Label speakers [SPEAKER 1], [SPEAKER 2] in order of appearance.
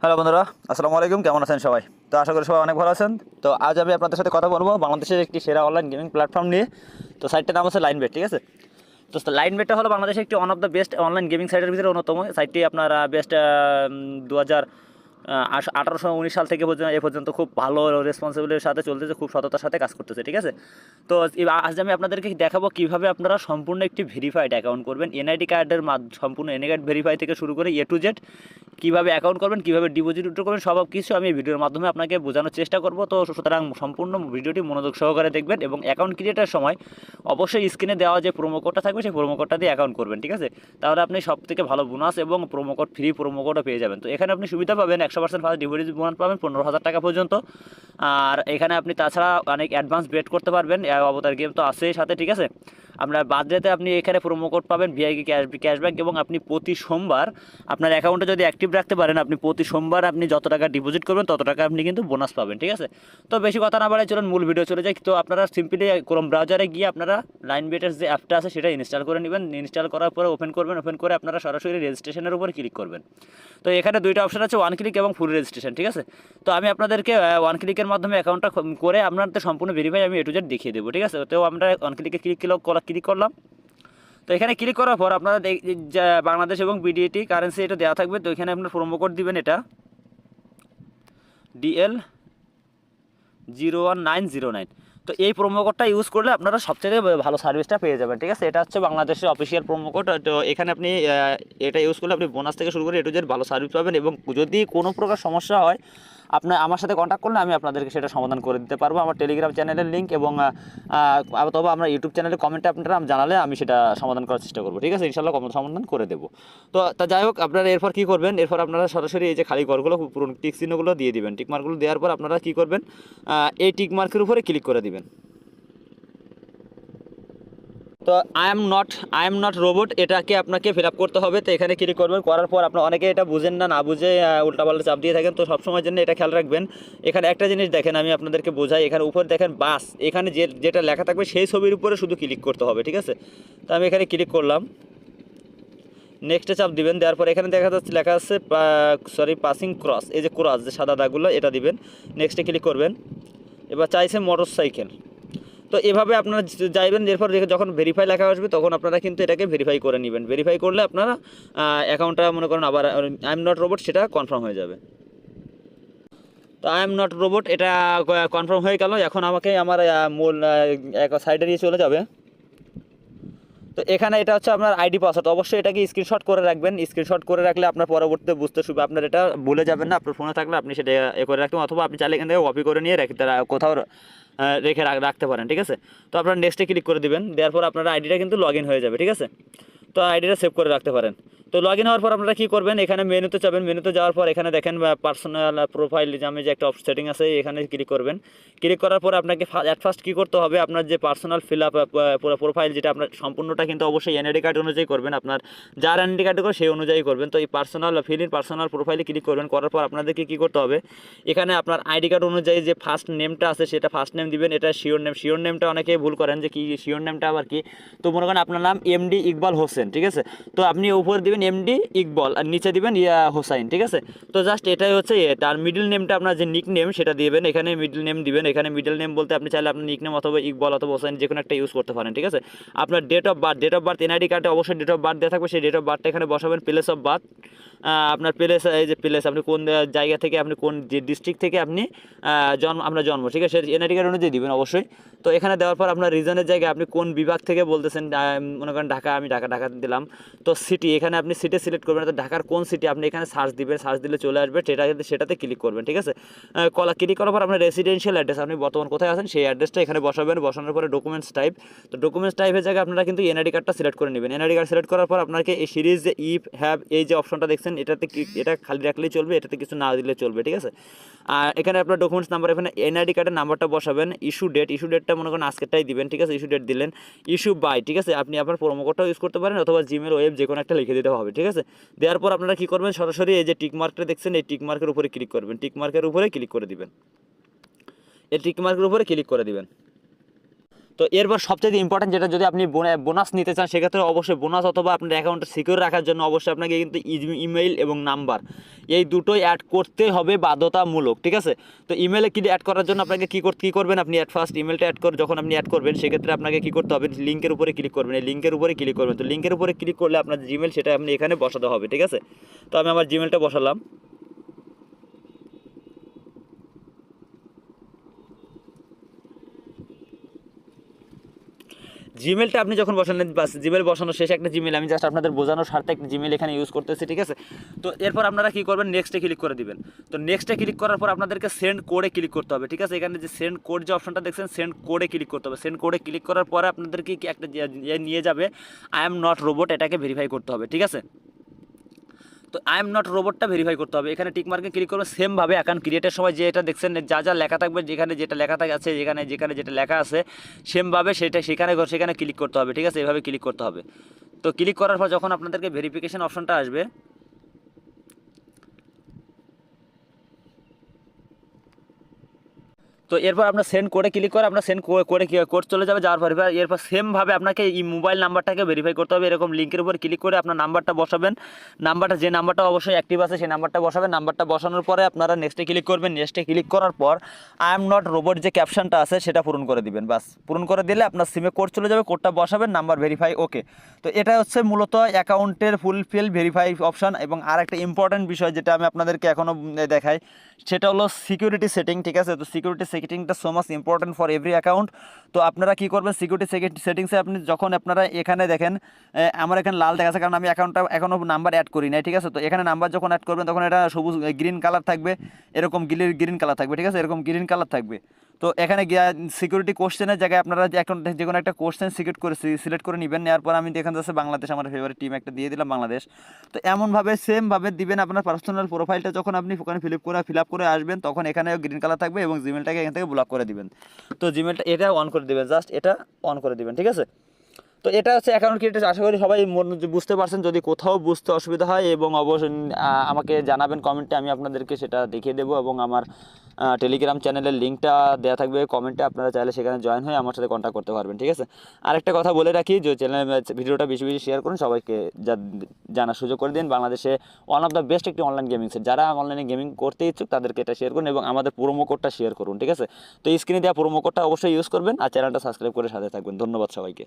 [SPEAKER 1] Hello বন্ধুরা, আসসালামু আলাইকুম। কেমন আছেন সবাই? তো আশা করি সবাই অনেক ভালো আছেন। তো আজ আমি আপনাদের সাথে কথা বলবো বাংলাদেশের একটি সেরা অনলাইন গেমিং প্ল্যাটফর্ম নিয়ে। তো সাইটটার নাম হচ্ছে লাইনবেট, ঠিক আছে? তো লাইনবেটটা হলো বাংলাদেশের একটি one of the best online gaming সাইটের ভিতরে অন্যতম। সাইটটি আপনার বেস্ট 1819 সাল থেকে এ পর্যন্ত খুব ভালো রেসপন্সিবিলিটির সাথে চলতেছে, খুব সততার সাথে কাজ করতেছে, ঠিক আছে? তো আজ আমি আপনাদেরকে দেখাবো কীভাবে আপনারা সম্পূর্ণ একটি ভেরিফাইড অ্যাকাউন্ট করবেন। এনআইডি কার্ডের সম্পূর্ণ এনআইডি কার্ড ভেরিফাই থেকে শুরু করে এ টু জেড কীভাবে অ্যাকাউন্ট করবেন, কীভাবে ডিপোজিট উইথড্র করবেন, সব কিছু আমি এই ভিডিওর মাধ্যমে আপনাকে বোঝানোর চেষ্টা করব। তো সুতরাং সম্পূর্ণ ভিডিওটি মনোযোগ সহকারে দেখবেন এবং অ্যাকাউন্ট ক্রিয়েটার সময় অবশ্যই স্ক্রিনে দেওয়া যে প্রোমো কোডটা থাকবে সেই প্রোমো কোডটা দিয়ে অ্যাকাউন্ট করবেন, ঠিক আছে? তাহলে আপনি সব থেকে ভালো বোনাস এবং প্রোমো কোড ফ্রি প্রোমো কোডও পেয়ে যাবেন। তো এখানে আপনি সুবিধা পাবেন 100% ফার্স্ট ডিপোজিট বোনাস পাবেন 15,000 টাকা পর্যন্ত। আর এখানে আপনি তাছাড়া অনেক অ্যাডভান্স বেট করতে পারবেন, অবতার গেম তো আছেই সাথে, ঠিক আছে? আপনার বার্থডেতে আপনি এখানে প্রোমো কোড পাবেন ভিআইপি ক্যাশব্যাক, এবং আপনি প্রতি সোমবার আপনার অ্যাকাউন্টে যদি অ্যাক্টিভ রাখতে পারেন, আপনি প্রতি সোমবার আপনি যত টাকা ডিপোজিট করবেন তত টাকা আপনি কিন্তু বোনাস পাবেন, ঠিক আছে? তো বেশি কথা না বাড়াই চলুন মূল ভিডিও চলে যাই। তো আপনারা সিম্পলি ক্রোম ব্রাউজারে গিয়ে আপনারা লাইনবেটের যে অ্যাপটা আছে সেটা ইনস্টল করে নেবেন। ইনস্টল করার পরে ওপেন করবেন, ওপেন করে আপনারা সরাসরি রেজিস্ট্রেশনের উপর ক্লিক করবেন। তো এখানে দুইটা অপশন আছে, ওয়ান ক্লিক এবং ফুল রেজিস্ট্রেশন, ঠিক আছে? তো আমি আপনাদেরকে ওয়ান ক্লিকের মাধ্যমে অ্যাকাউন্টটা করে আপনাদের সম্পূর্ণ ভেরিফাই আমি এ টু জেড দেখিয়ে দেবো, ঠিক আছে? তো আমরা ওয়ান ক্লিকে ক্লিক করলাম। তো এখানে ক্লিক করার পর আপনারা বাংলাদেশ এবং বিডিটি কারেন্সি এটা দেওয়া থাকবে। তো এখানে আপনার প্রোমো কোড দিবেন, এটা DL01909। তো এই প্রোমো কোডটা ইউজ করলে আপনারা সবচেয়ে ভালো সার্ভিসটা পেয়ে যাবেন, ঠিক আছে? এটা হচ্ছে বাংলাদেশের অফিসিয়াল প্রোমো কোড। তো এখানে আপনি এটা ইউজ করলে আপনি বোনাস থেকে শুরু করে এ টু জেড ভালো সার্ভিস পাবেন, এবং যদি কোনো প্রকার সমস্যা হয় আপনার আমার সাথে কন্ট্যাক্ট করলে আমি আপনাদেরকে সেটা সমাধান করে দিতে পারবো। আমার টেলিগ্রাম চ্যানেলের লিঙ্ক এবং অথবা আমরা ইউটিউব চ্যানেলে কমেন্টে আপনারা জানালে আমি সেটা সমাধান করার চেষ্টা করবো, ঠিক আছে? ইনশাল্লাহ সমাধান করে দেবো। তো তা যাই হোক, আপনারা এরপর কী করবেন, এরপর আপনারা সরাসরি এই যে খালি ঘরগুলো পুরো টিক চিহ্নগুলো দিয়ে দিবেন। টিকমার্কগুলো দেওয়ার পর আপনারা কী করবেন, এই টিকমার্কের উপরে ক্লিক করে দিবেন। তো আই এম নট রোবট এটাকে আপনাকে ফিল আপ করতে হবে। তো এখানে ক্লিক করবেন, করার পর আপনার অনেকে এটা বুঝেন না বুঝে উল্টাপাল্টা চাপ দিয়ে থাকেন। তো সবসময়ের জন্য এটা খেয়াল রাখবেন। এখানে একটা জিনিস দেখেন, আমি আপনাদেরকে বোঝাই। এখানে উপরে দেখেন বাস, এখানে যেটা লেখা থাকবে সেই ছবির উপরে শুধু ক্লিক করতে হবে, ঠিক আছে? তো আমি এখানে ক্লিক করলাম, নেক্সটে চাপ দিবেন। দেওয়ার পর এখানে লেখা আছে পাসিং ক্রস, এই যে ক্রস যে সাদা দাগগুলো এটা দিবেন। নেক্সটে ক্লিক করবেন। এবার চাইছে মোটর সাইকেল। তো এভাবে আপনারা যাইবেন। এরপর যখন ভেরিফাই লেখা আসবে তখন আপনারা কিন্তু এটাকে ভেরিফাই করে নেবেন। ভেরিফাই করলে আপনারা অ্যাকাউন্টটা মনে করেন আবার আই এম নট রোবট সেটা কনফার্ম হয়ে যাবে। তো আই এম নট রোবট এটা কনফার্ম হয়ে গেল। এখন আমাকে আমার মূল সাইডে নিয়ে চলে যাবে। তো এখানে এটা হচ্ছে আপনার আইডি পাসওয়ার্ড, অবশ্যই এটাকে স্ক্রিনশট করে রাখবেন। স্ক্রিনশট করে রাখলে আপনার পরবর্তীতে বুঝতে সুবিধা, আপনার এটা ভুলে যাবেন না। আপনার ফোনে থাকলে আপনি সেটা করে রাখতে, অথবা আপনি চাইলে এখান থেকে কপি করে নিয়ে কোথাও রেখে রাখতে পারেন, ঠিক আছে? তো আপনার নেক্সটে ক্লিক করে দিবেন। দেওয়ার পর আপনার আইডিটা কিন্তু লগ ইন হয়ে যাবে, ঠিক আছে? তো আইডিটা সেভ করে রাখতে পারেন। তো লগ ইন হওয়ার পর আপনারা কী করবেন, এখানে মেনুতে যাবেন। মেনুতে যাওয়ার পর এখানে দেখেন পার্সোনাল প্রোফাইল নামে যে একটা সেটিং আছে, এখানে ক্লিক করবেন। ক্লিক করার পর আপনাকে ফার্স্ট কী করতে হবে, আপনার যে পার্সোনাল ফিল আপ প্রোফাইল যেটা আপনার সম্পূর্ণটা কিন্তু অবশ্যই এনআইডি কার্ড অনুযায়ী করবেন। আপনার যার এনআইডি কার্ড করে সেই অনুযায়ী করবেন। তো এই পার্সোনাল প্রোফাইলে ক্লিক করবেন। করার পর আপনাদেরকে কী করতে হবে, এখানে আপনার আইডি কার্ড অনুযায়ী যে ফার্স্ট নেমটা আছে সেটা ফার্স্ট নেম দিবেন। এটা শিওর নেমটা অনেকেই ভুল করেন যে কি শিওর নেমটা আবার কি। তো মনে করেন আপনার নাম এমডি ইকবাল হোসেন, ঠিক আছে? তো আপনি উপরে দিবেন এমডি ইকবাল আর নিচে দিবেন হোসাইন, ঠিক আছে? তো জাস্ট এটাই হচ্ছে তার মিডল নেমটা আপনার যে নিক নেম সেটা দিবেন। এখানে মিডল নেম দিবেন। এখানে মিডল নেম বলতে আপনি চাইলে আপনার নিক নেম অথবা ইকবাল অথবা হোসাইন যে কোনো একটা ইউজ করতে পারেন, ঠিক আছে? আপনার ডেট অফ বার্থ এনআইডি কার্ডে অবশ্যই ডেট অফ বার্থ দেওয়া থাকবে। সেই ডেট অফ বার্থটা এখানে বসাবেন। প্লেস অফ বার্থ আপনার এই যে প্লেস আপনি কোন জায়গা থেকে, আপনি কোন যে ডিস্ট্রিক্ট থেকে আপনি জন্ম, ঠিক আছে? এনআইডি কার্ড অনুযায়ী দিবেন অবশ্যই। তো এখানে দেওয়ার পর আপনার রিজনের জায়গায় আপনি কোন বিভাগ থেকে বলতেছেন, মনে করেন ঢাকা, আমি ঢাকা দিলাম। তো সিটি, এখানে আপনি সিটি সিলেক্ট করবেন। তো ঢাকার কোন সিটি আপনি এখানে সার্চ দিবেন, সার্চ দিলে চলে আসবে, সেটাতে ক্লিক করবেন, ঠিক আছে? ক্লিক করার পর আপনার রেসিডেন্সিয়াল অ্যাড্রেস, আপনি বর্তমান কোথায় আছেন সেই অ্যাড্রেসটা এখানে বসাবেন। বসানোর পরে ডকুমেন্টস টাইপ, তো ডকুমেন্টস টাইপের জায়গায় আপনারা কিন্তু এনআইডি কার্ডটা সিলেক্ট করে নেবেন। এনআইডি কার্ড সিলেক্ট করার পর আপনাকে এই সিরিজ যে এই যে অপশনটা দেখছেন এটা খালি রাখলেই চলবে, এটাতে কিছু না দিলে চলবে, ঠিক আছে? আর এখানে আপনার ডকুমেন্টস নাম্বার, এখানে এনআইডি কার্ডের নাম্বারটা বসাবেন। ইস্যু ডেটটা মনে করেন আজকেরটাই দিবেন, ঠিক আছে? ইস্যু ডেট দিলেন। ইস্যু বাই, ঠিক আছে? আপনি আপনার প্রোমো কোডটাও ইউজ করতে পারেন অথবা জিমেল ওয়েব যে কোনো একটা লিখে দিতে হবে, ঠিক আছে? দেওয়ার পর আপনারা কী করবেন, সরাসরি এই যে টিকমার্কটা দেখছেন এই টিকমার্কের উপরে ক্লিক করবেন। টিকমার্কের উপরে ক্লিক করে দিবেন। এই টিকমার্কের উপরে ক্লিক করে দিবেন। তো এরপর সবচেয়ে ইম্পর্টেন্ট যেটা, যদি আপনি বোনাস নিতে চান সেক্ষেত্রে অবশ্যই বোনাস অথবা আপনার অ্যাকাউন্টে সিকিউর রাখার জন্য অবশ্যই আপনাকে কিন্তু ইমেইল এবং নাম্বার এই দুটোই অ্যাড করতে হবে বাধ্যতামূলক, ঠিক আছে। তো ইমেলে কি অ্যাড করার জন্য আপনাকে কী করবেন, আপনি ফার্স্ট ইমেলটা অ্যাড করে যখন আপনি অ্যাড করবেন সেক্ষেত্রে আপনাকে কী করতে হবে, লিঙ্কের উপরে ক্লিক করবেন, এই লিঙ্কের উপরে ক্লিক করবেন। তো লিঙ্কের উপরে ক্লিক করলে আপনার জিমেল সেটা আপনি এখানে বসাতে হবে, ঠিক আছে। তো আমি আমার জিমেলটা বসালাম। জিমেলটা আপনি যখন বসালেন, বাস জিমেল বসানো শেষ, একটা জিমেল আমি জাস্ট আপনাদের বোঝানোর স্বার্থে একটা জিমেল এখানে ইউজ করতেছি, ঠিক আছে। তো এরপর আপনারা কী করবেন, নেক্সটে ক্লিক করে দিবেন। তো নেক্সটে ক্লিক করার পর আপনাদেরকে সেন্ড কোডে ক্লিক করতে হবে, ঠিক আছে। এখানে যে সেন্ড কোড যে অপশনটা দেখছেন, সেন্ড কোডে ক্লিক করতে হবে। সেন্ড কোডে ক্লিক করার পরে আপনাদেরকে একটা নিয়ে যাবে আই এম নট রোবট, এটাকে ভেরিফাই করতে হবে, ঠিক আছে। তো আই এম নট রোবটটা ভেরিফাই করতে হবে, এখানে টিক মার্কে ক্লিক করবে। সেমভাবে অ্যাকাউন্ট ক্রিয়েটের সময় যে এটা দেখছেন যা যা লেখা থাকবে, যেখানে যেটা লেখা আছে, যেখানে যেটা লেখা আছে সেমভাবে সেখানে ক্লিক করতে হবে, ঠিক আছে। এভাবে ক্লিক করতে হবে। তো ক্লিক করার পর যখন আপনাদেরকে ভেরিফিকেশন অপশনটা আসবে, তো এরপর আপনার সেন্ড কোডে ক্লিক করে আপনার সেন্ড করে কোড চলে যাবে। যাওয়ার পর এরপর সেমভাবে আপনাকে এই মোবাইল নাম্বারটাকে ভেরিফাই করতে হবে। এরকম লিঙ্কের উপর ক্লিক করে আপনার নাম্বারটা বসাবেন। নাম্বারটা যে নাম্বারটা অবশ্যই অ্যাক্টিভ আছে সেই নাম্বারটা বসাবেন। নাম্বারটা বসানোর পরে আপনারা নেক্সটে ক্লিক করবেন। নেক্সটে ক্লিক করার পর আই এম নট রোবট যে ক্যাপশনটা আছে সেটা পূরণ করে দিবেন। বাস পূরণ করে দিলে আপনার সিমে কোড চলে যাবে, কোডটা বসাবেন, নাম্বার ভেরিফাই, ওকে। তো এটা হচ্ছে মূলত অ্যাকাউন্টের ফুলফিল ভেরিফাই অপশন। এবং আর একটা ইম্পর্ট্যান্ট বিষয় যেটা আমি আপনাদেরকে এখনও দেখাই, সেটা হলো সিকিউরিটি সেটিং, ঠিক আছে। তো সিকিউরিটি সেটিংটা so much important for every account. তো আপনারা কী করবেন, সিকিউরিটি সেটিংসে আপনি যখন আপনারা এখানে দেখেন আমার এখানে লাল দেখা আছে, কারণ আমি অ্যাকাউন্টটা এখনও নাম্বার অ্যাড করি নাই, ঠিক আছে। তো এখানে নাম্বার যখন অ্যাড করবেন তখন এটা সবুজ গ্রিন কালার থাকবে, এরকম গ্রিন কালার থাকবে, ঠিক আছে, এরকম গ্রিন কালার থাকবে। তো এখানে সিকিউরিটি কোশ্চেনের জায়গায় আপনারা যে কোনো একটা কোশ্চেন সিলেক্ট করে নেবেন। নেওয়ার পর আমি এখানে যাচ্ছে বাংলাদেশ, আমার ফেভারিট টিম একটা দিয়ে দিলাম বাংলাদেশ। তো এমনভাবে সেমভাবে দিবেন। আপনার পার্সোনাল প্রোফাইলটা যখন আপনি ওখানে ফিল আপ করে আসবেন তখন এখানে গ্রিন কালার থাকবে এবং জিমেলটাকে এখান থেকে ব্লক করে দিবেন। তো জিমেলটা এটা অন করে দিবেন, জাস্ট এটা অন করে দিবেন, ঠিক আছে। তো এটা হচ্ছে অ্যাকাউন্ট ক্রিয়েটার। আশা করি সবাই বুঝতে পারছেন। যদি কোথাও বুঝতে অসুবিধা হয় এবং অবশ্যই আমাকে জানাবেন কমেন্টে, আমি আপনাদেরকে সেটা দেখিয়ে দেবো। এবং আমার টেলিগ্রাম চ্যানেলের লিঙ্কটা দেওয়া থাকবে কমেন্টে, আপনারা চাইলে সেখানে জয়েন হয়ে আমার সাথে কন্ট্যাক্ট করতে পারবেন, ঠিক আছে। আরেকটা কথা বলে রাখি, যে ভিডিওটা বেশি বেশি শেয়ার করুন, সবাইকে জানার সুযোগ করে দিন। বাংলাদেশে ওয়ান অফ দ্য বেস্ট একটি অনলাইন গেমিং সেট, যারা অনলাইনে গেমিং করতে ইচ্ছুক তাদেরকে এটা শেয়ার করুন এবং আমাদের প্রোমো কোডটা শেয়ার করুন, ঠিক আছে। তো স্ক্রিনে দেওয়া প্রোমো কোডটা অবশ্যই ইউজ করবেন আর চ্যানেলটা সাবস্ক্রাইব করে সাথে থাকবেন। ধন্যবাদ সবাইকে।